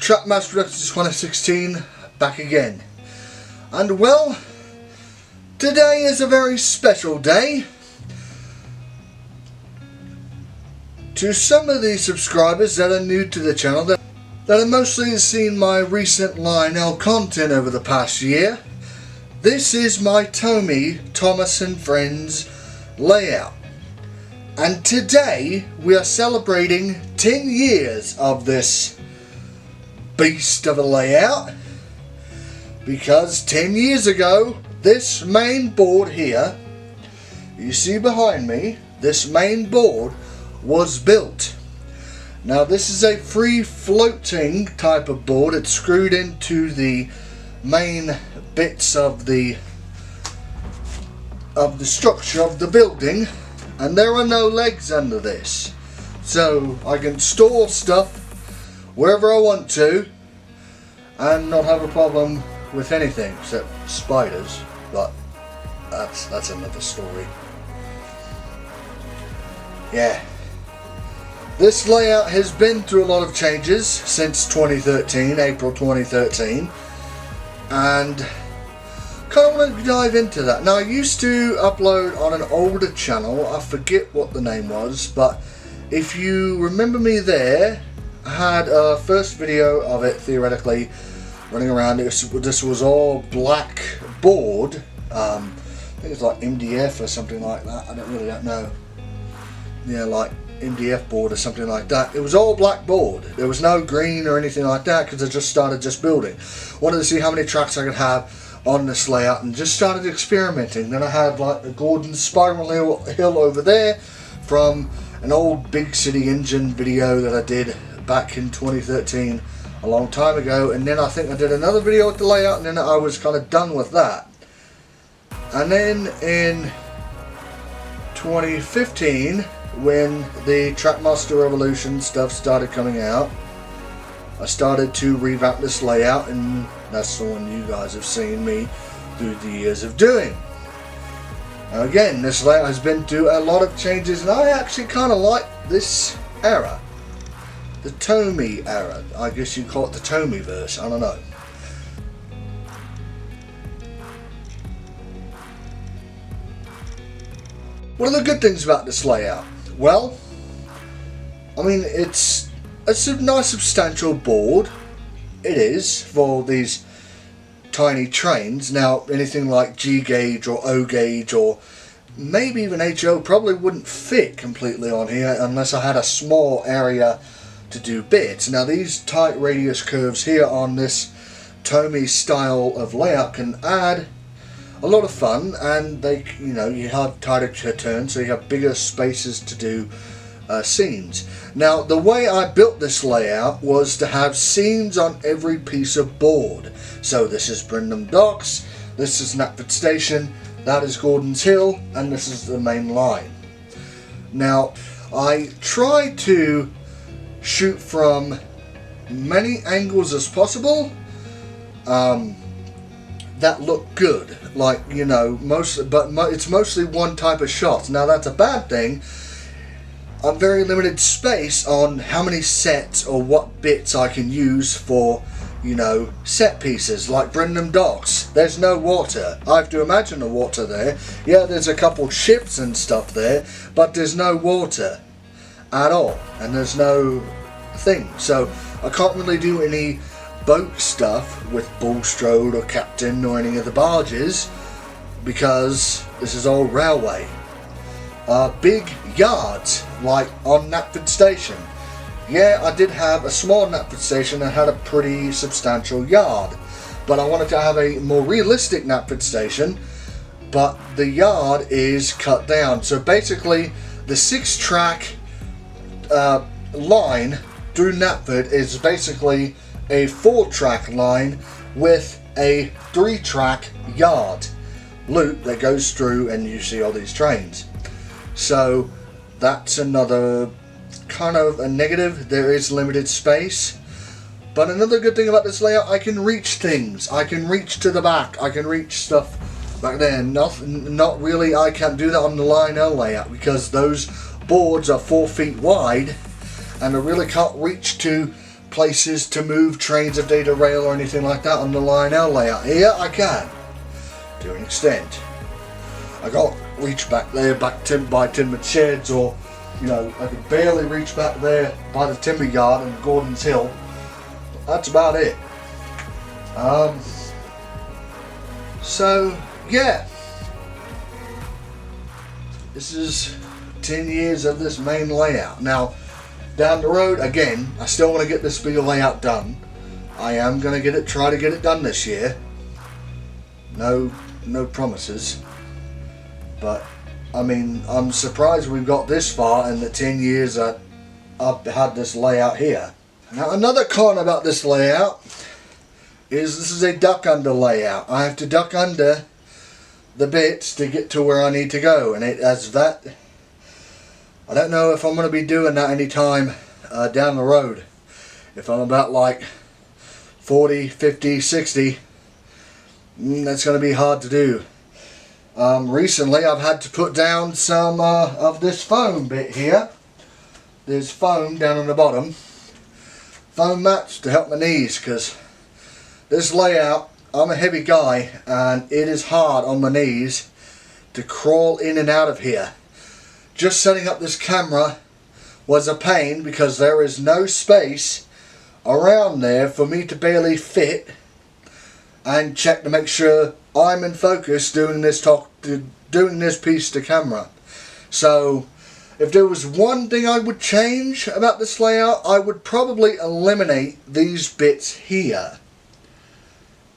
Trackmaster Productions 2016 back again. And well, today is a very special day. To some of the subscribers that are new to the channel, that have mostly seen my recent Lionel content over the past year, this is my Tomy Thomas and Friends layout. And today we are celebrating 10 years of this beast of a layout, because 10 years ago this main board here, you see behind me, this main board was built. Now this is a free floating type of board. It's screwed into the main bits of the structure of the building, and there are no legs under this, so I can store stuff wherever I want to and not have a problem with anything except spiders, but that's another story. Yeah, this layout has been through a lot of changes since 2013, April 2013, and kind of want to dive into that. Now I used to upload on an older channel, I forget what the name was, but if you remember me there, I had a first video of it theoretically running around. This was all black board. I think it's like MDF or something like that. I don't know. Yeah, like MDF board or something like that. It was all black board. There was no green or anything like that because I just started building. Wanted to see how many tracks I could have on this layout and just started experimenting. Then I had like a Gordon spiral hill over there from an old Big City Engine video that I did back in 2013, a long time ago, and then I think I did another video with the layout, and then I was kind of done with that. And then in 2015, when the Trackmaster Revolution stuff started coming out, I started to revamp this layout, and that's the one you guys have seen me through the years of doing. Now again, this layout has been through a lot of changes, and I actually kind of like this era. The Tomy era. I guess you call it the Tomy verse, I don't know. What are the good things about this layout? Well, I mean, it's a nice substantial board. It is, for these tiny trains. Now anything like G gauge or O gauge or maybe even HO probably wouldn't fit completely on here unless I had a small area to do bits. Now these tight radius curves here on this Tomy style of layout can add a lot of fun, and they, you have tighter turns, so you have bigger spaces to do scenes. Now the way I built this layout was to have scenes on every piece of board. So this is Brindham Docks, this is Knapford Station, that is Gordon's Hill, and this is the main line. Now I tried to shoot from many angles as possible that look good, like, it's mostly one type of shot. Now that's a bad thing. I'm very limited space on how many sets or what bits I can use for, set pieces. Like Brindham Docks, there's no water. I have to imagine the water there. Yeah, there's a couple ships and stuff there, but there's no water at all, and there's no thing. So I can't really do any boat stuff with Bulstrode or Captain or any of the barges, because this is all railway. Big yards like on Knapford Station. Yeah, I did have a small Knapford Station that had a pretty substantial yard, but I wanted to have a more realistic Knapford Station, but the yard is cut down. So basically the 6-track line through Knapford is basically a 4-track line with a 3-track yard loop that goes through, and you see all these trains. So that's another kind of a negative. There is limited space, but another good thing about this layout, I can reach things. I can reach to the back, I can reach stuff back there. Not really, I can't do that on the Lionel layout because those boards are 4 feet wide and I really can't reach to places to move trains of data rail or anything like that on the Lionel layout. Here I can, to an extent. I can't reach back there, by timbered sheds, or, you know, I could barely reach back there by the timber yard and Gordon's Hill. That's about it. So, yeah. This is 10 years of this main layout. Now, down the road, again, I still want to get this bigger layout done. I am going to try to get it done this year. No promises. But, I mean, I'm surprised we've got this far in the 10 years that I've had this layout here. Now, another con about this layout is this is a duck under layout. I have to duck under the bits to get to where I need to go, and it has that. I don't know if I'm going to be doing that anytime down the road. If I'm about like 40, 50, 60, that's going to be hard to do. Recently I've had to put down some of this foam bit here. There's foam down on the bottom. Foam mats to help my knees, because this layout, I'm a heavy guy and it is hard on my knees to crawl in and out of here. Just setting up this camera was a pain because there is no space around there for me to barely fit and check to make sure I'm in focus doing this piece to camera. So if there was one thing I would change about this layout, I would probably eliminate these bits here.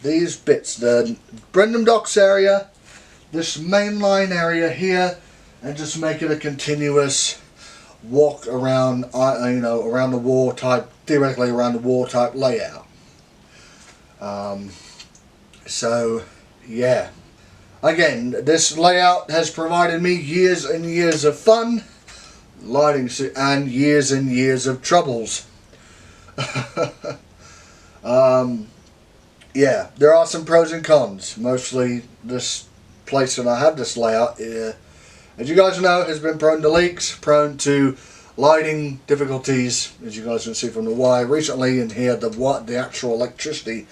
These bits, the Brendam Docks area, this mainline area here, and just make it a continuous walk around, you know, around the wall type, theoretically around the wall type layout. So, yeah. Again, this layout has provided me years and years of fun, lighting, and years of troubles. Yeah, there are some pros and cons. Mostly this place that I have this layout, as you guys know, has been prone to leaks, prone to lighting difficulties, as you guys can see from the wire recently. And here the actual electricity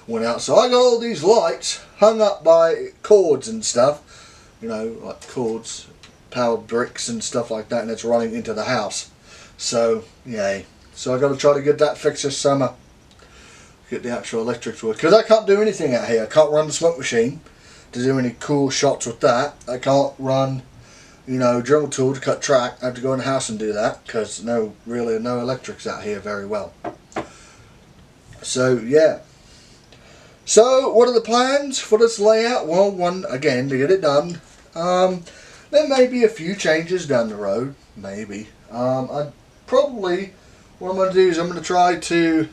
went out, so I got all these lights hung up by cords and stuff, you know, like cords, powered bricks and stuff like that, and it's running into the house. So yeah, so I got to try to get that fixed this summer, get the actual electric to work, because I can't do anything out here. I can't run the smoke machine to do any cool shots with that. I can't run, you know, drill tool to cut track. I have to go in the house and do that, because really no electrics out here very well. So yeah. So what are the plans for this layout? Well, one, again, to get it done. There may be a few changes down the road, maybe. What I'm going to do is I'm going to try to,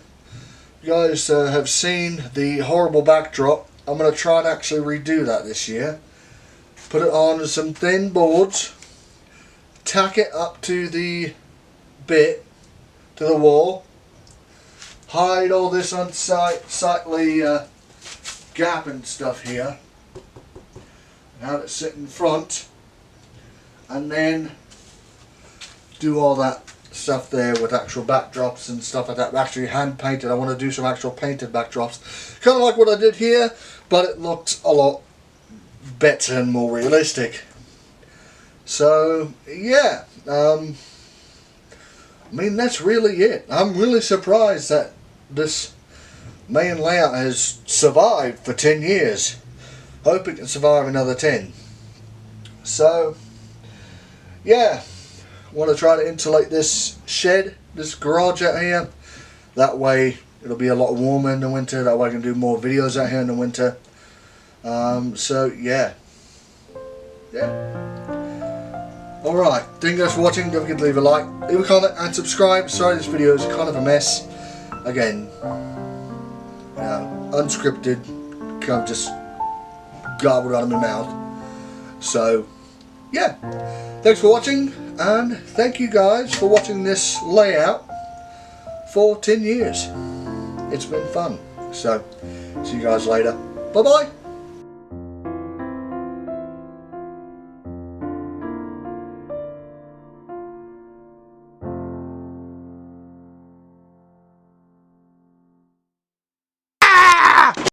you guys have seen the horrible backdrop. I'm going to try and actually redo that this year. Put it on some thin boards, tack it up to the bit, to the wall, hide all this unsightly gap and stuff here, and have it sit in front, and then do all that stuff there with actual backdrops and stuff like that. Actually hand painted. I want to do some actual painted backdrops, kind of like what I did here, but it looks a lot better and more realistic. So yeah, I mean, that's really it. I'm really surprised that this main layout has survived for 10 years. Hope it can survive another 10. So yeah, want to try to insulate this shed, this garage out here. That way it'll be a lot warmer in the winter. That way I can do more videos out here in the winter. So yeah. Alright, thank you guys for watching. Don't forget to leave a like, leave a comment and subscribe. Sorry this video is kind of a mess. Again, you know, unscripted, kind of just garbled out of my mouth. So yeah, thanks for watching, and thank you guys for watching this layout for 10 years. It's been fun. So see you guys later. Bye bye.